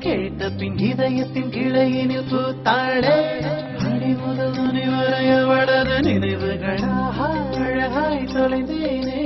கேட்ட பின் இதயத்தின் கிளையினில் பூத்தாளே அடி முதல் துணி வரைய வளர நினைவுகளாக அழகாய் தொலைந்தேனே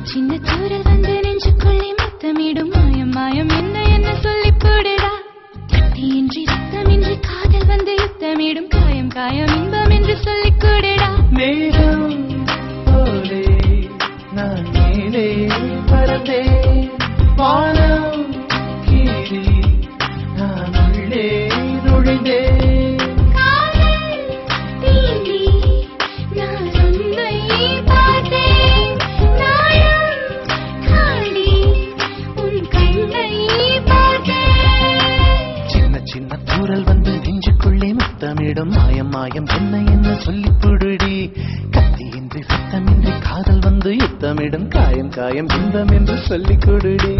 சின்ன தூரல் வந்து நெஞ்சுக்குள்ளே முத்தமிடும் மாயம் மாயம் என்ன என்ன சொல்லி போடுடா கத்தியின்றி ரத்தமின்றி காதல் வந்து யுத்தமிடும் காயம் காயம் இன்பம் என்று சொல்லி கூடுடா மேகம் போலே நான் மேலே பறந்தேன் வானம் கீழே நான் உள்ளே நுழைந்தேன் சின்ன தூரல் வந்து நெஞ்சுக்குள்ளே முத்தமிடும் மாயம் மாயம் என்ன என்ன சொல்லி புடுடி கத்தியின்றி சத்தமின்றி காதல் வந்து யுத்தமிடும் காயம் காயம் இன்பம் என்று சொல்லி கொடுடி